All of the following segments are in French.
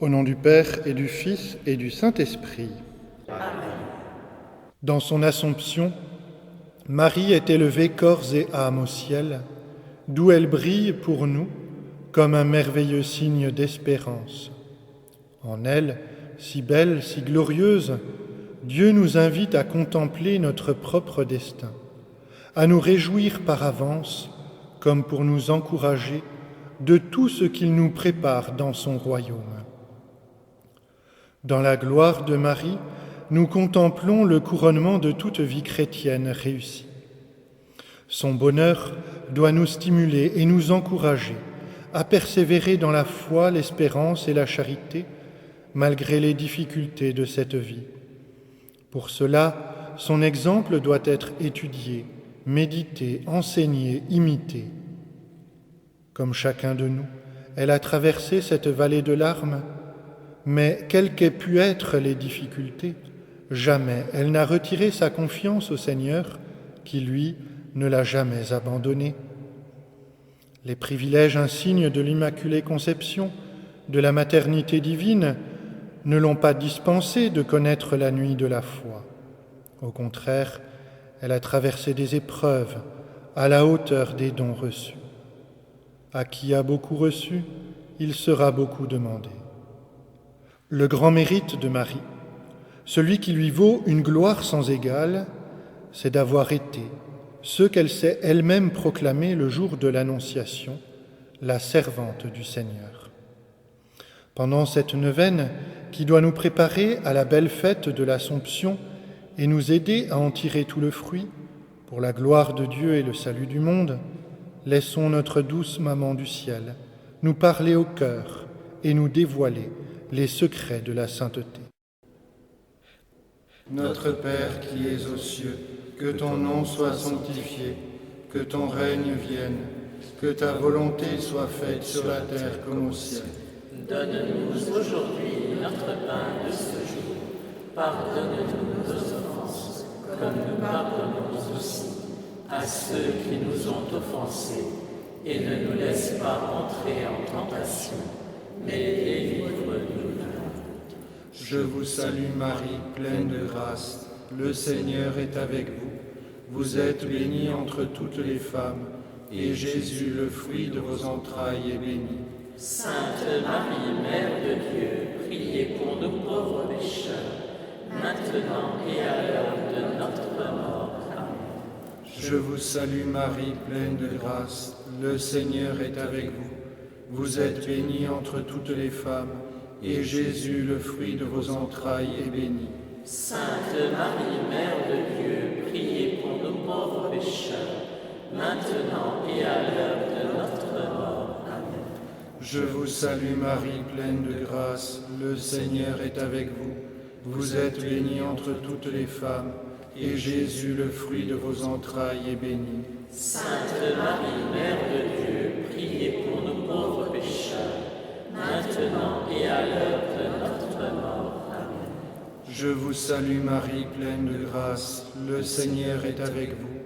Au nom du Père et du Fils et du Saint-Esprit. Amen. Dans son Assomption, Marie est élevée corps et âme au ciel, d'où elle brille pour nous comme un merveilleux signe d'espérance. En elle, si belle, si glorieuse, Dieu nous invite à contempler notre propre destin, à nous réjouir par avance, comme pour nous encourager de tout ce qu'il nous prépare dans son royaume. Dans la gloire de Marie, nous contemplons le couronnement de toute vie chrétienne réussie. Son bonheur doit nous stimuler et nous encourager à persévérer dans la foi, l'espérance et la charité, malgré les difficultés de cette vie. Pour cela, son exemple doit être étudié, médité, enseigné, imité. Comme chacun de nous, elle a traversé cette vallée de larmes, mais quelles qu'aient pu être les difficultés, jamais elle n'a retiré sa confiance au Seigneur, qui, lui, ne l'a jamais abandonnée. Les privilèges insignes de l'Immaculée Conception, de la maternité divine, ne l'ont pas dispensée de connaître la nuit de la foi. Au contraire, elle a traversé des épreuves à la hauteur des dons reçus. À qui a beaucoup reçu, il sera beaucoup demandé. Le grand mérite de Marie, celui qui lui vaut une gloire sans égale, c'est d'avoir été ce qu'elle s'est elle-même proclamé le jour de l'Annonciation, la servante du Seigneur. Pendant cette neuvaine qui doit nous préparer à la belle fête de l'Assomption et nous aider à en tirer tout le fruit, pour la gloire de Dieu et le salut du monde, laissons notre douce maman du ciel nous parler au cœur et nous dévoiler les secrets de la sainteté. Notre Père qui es aux cieux, que ton nom soit sanctifié, que ton règne vienne, que ta volonté soit faite sur la terre comme au ciel. Donne-nous aujourd'hui notre pain de ce jour. Pardonne-nous nos offenses, comme nous pardonnons aussi à ceux qui nous ont offensés. Et ne nous laisse pas entrer en tentation, mais délivre-nous du mal. Je vous salue Marie, pleine de grâce, le Seigneur est avec vous. Vous êtes bénie entre toutes les femmes, et Jésus, le fruit de vos entrailles, est béni. Sainte Marie, Mère de Dieu, priez pour nous pauvres pécheurs, maintenant et à l'heure de notre mort. Amen. Je vous salue Marie, pleine de grâce, le Seigneur est avec vous. Vous êtes bénie entre toutes les femmes, et Jésus, le fruit de vos entrailles, est béni. Sainte Marie, Mère de Dieu, priez pour nous pauvres pécheurs, maintenant et à l'heure de notre mort. Amen. Je vous salue Marie, pleine de grâce, le Seigneur est avec vous. Vous êtes bénie entre toutes les femmes, et Jésus, le fruit de vos entrailles, est béni. Sainte Marie, Mère de Dieu, priez pour nous pauvres pécheurs, maintenant et à l'heure de notre mort. Amen. Je vous salue Marie, pleine de grâce, le Seigneur est avec vous.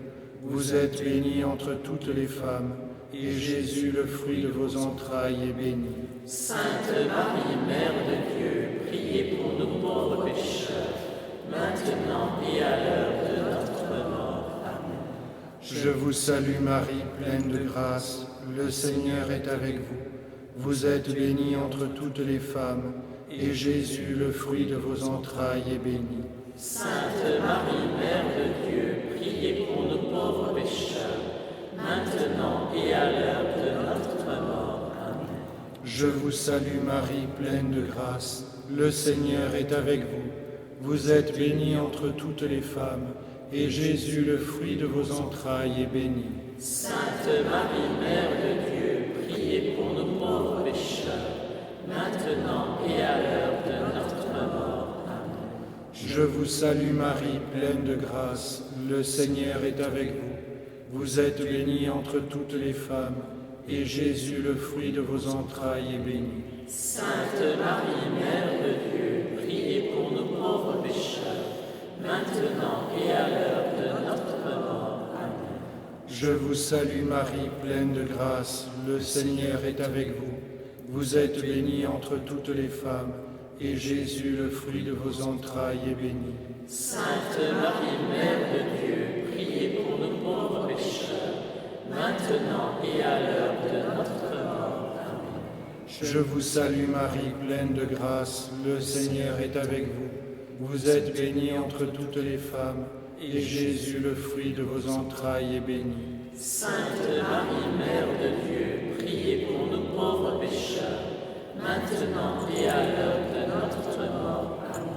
Vous êtes bénie entre toutes les femmes, et Jésus, le fruit de vos entrailles, est béni. Sainte Marie, Mère de Dieu, priez pour nous pauvres pécheurs, maintenant et à l'heure de notre mort. Amen. Je vous salue Marie, pleine de grâce, le Seigneur est avec vous. Vous êtes bénie entre toutes les femmes, et Jésus, le fruit de vos entrailles, est béni. Sainte Marie, Mère de Dieu, priez pour nous pauvres pécheurs, maintenant et à l'heure de notre mort. Amen. Je vous salue Marie, pleine de grâce, le Seigneur est avec vous. Vous êtes bénie entre toutes les femmes, et Jésus, le fruit de vos entrailles, est béni. Sainte Marie, Mère de Dieu, priez pour nous pauvres pécheurs, maintenant et à l'heure de notre mort. Amen. Je vous salue Marie, pleine de grâce, le Seigneur est avec vous. Vous êtes bénie entre toutes les femmes, et Jésus, le fruit de vos entrailles, est béni. Sainte Marie, Mère de Dieu, priez pour nous pauvres pécheurs, maintenant et à l'heure de notre mort. Amen. Je vous salue Marie, pleine de grâce, le Seigneur est avec vous. Vous êtes bénie entre toutes les femmes, et Jésus, le fruit de vos entrailles, est béni. Sainte Marie, Mère de Dieu, priez pour nous pauvres pécheurs, maintenant et à l'heure de notre mort. Amen. Je vous salue Marie, pleine de grâce, le Seigneur est avec vous. Vous êtes bénie entre toutes les femmes, et Jésus, le fruit de vos entrailles, est béni. Sainte Marie, Mère de Dieu, priez pour nous pauvres pécheurs, maintenant et à l'heure de notre mort. Amen.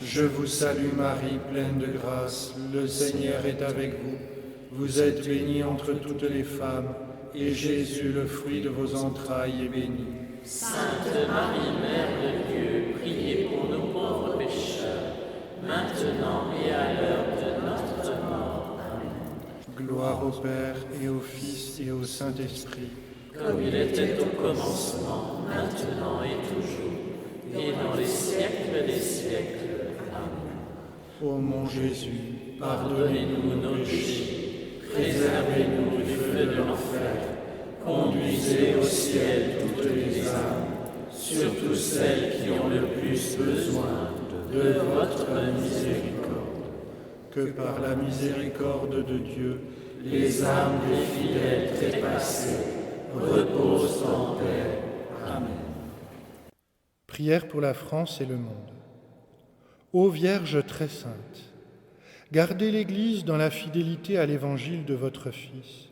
Je vous salue Marie, pleine de grâce, le Seigneur est avec vous. Vous êtes bénie entre toutes les femmes, et Jésus, le fruit de vos entrailles, est béni. Sainte Marie, Mère de Dieu, priez pour nous pauvres pécheurs, maintenant et à l'heure de notre mort. Amen. Gloire au Père, et au Fils, et au Saint-Esprit. Comme il était au commencement, maintenant et toujours, et dans les siècles des siècles. Amen. Ô mon Jésus, pardonnez-nous nos péchés, Préservez-nous du feu de l'enfer, conduisez au ciel toutes les âmes, surtout celles qui ont le plus besoin de votre miséricorde. que par la miséricorde de Dieu, Les âmes des fidèles trépassés reposent en paix. Amen. Prière pour la France et le monde. Ô Vierge très sainte, gardez l'Église dans la fidélité à l'Évangile de votre Fils.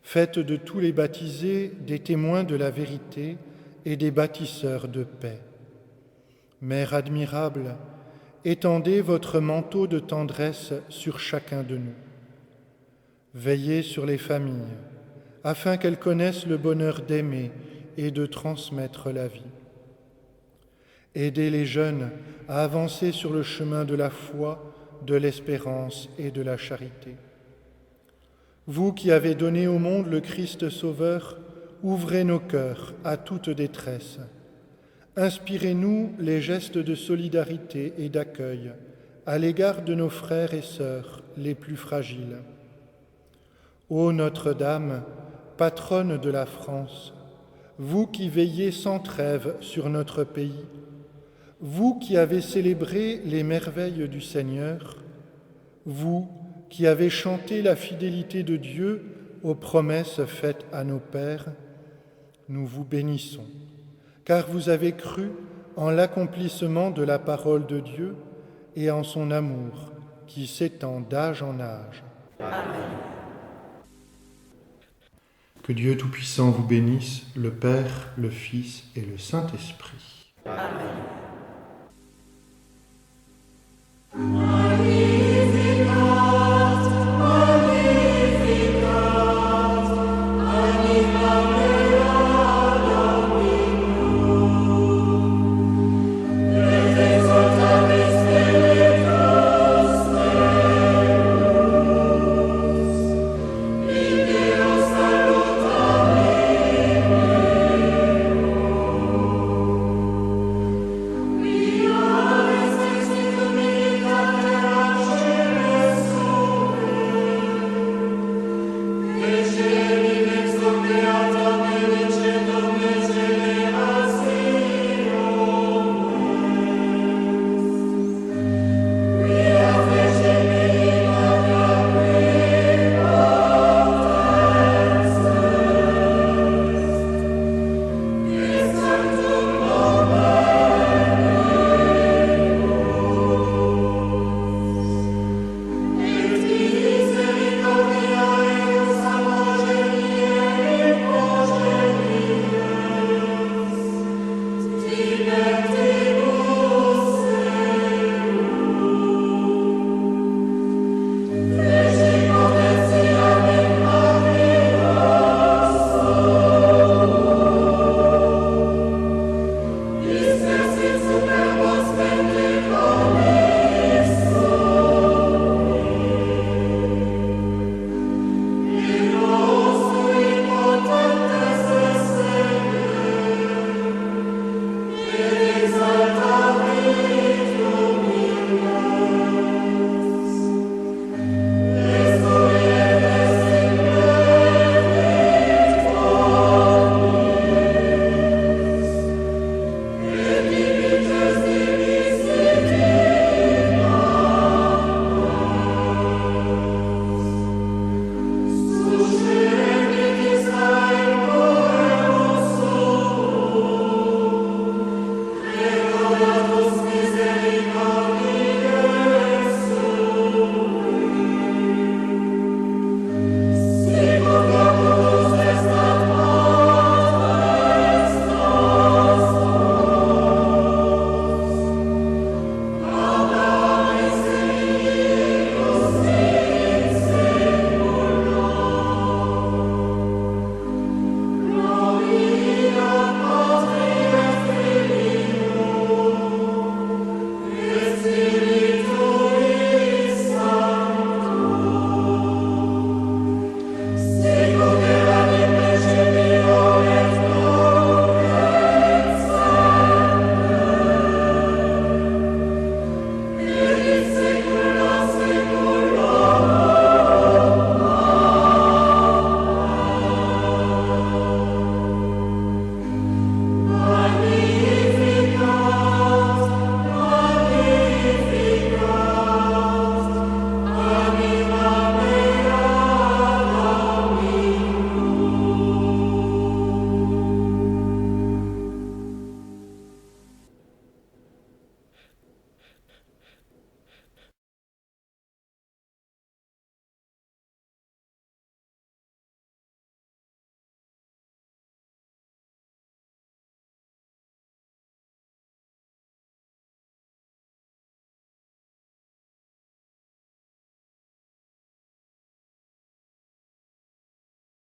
Faites de tous les baptisés des témoins de la vérité et des bâtisseurs de paix. Mère admirable, étendez votre manteau de tendresse sur chacun de nous. Veillez sur les familles, afin qu'elles connaissent le bonheur d'aimer et de transmettre la vie. Aidez les jeunes à avancer sur le chemin de la foi, de l'espérance et de la charité. Vous qui avez donné au monde le Christ Sauveur, ouvrez nos cœurs à toute détresse. Inspirez-nous les gestes de solidarité et d'accueil à l'égard de nos frères et sœurs les plus fragiles. Ô Notre-Dame, patronne de la France, vous qui veillez sans trêve sur notre pays, vous qui avez célébré les merveilles du Seigneur, vous qui avez chanté la fidélité de Dieu aux promesses faites à nos pères, nous vous bénissons, car vous avez cru en l'accomplissement de la parole de Dieu et en son amour qui s'étend d'âge en âge. Amen. Que Dieu Tout-Puissant vous bénisse, le Père, le Fils et le Saint-Esprit. Amen.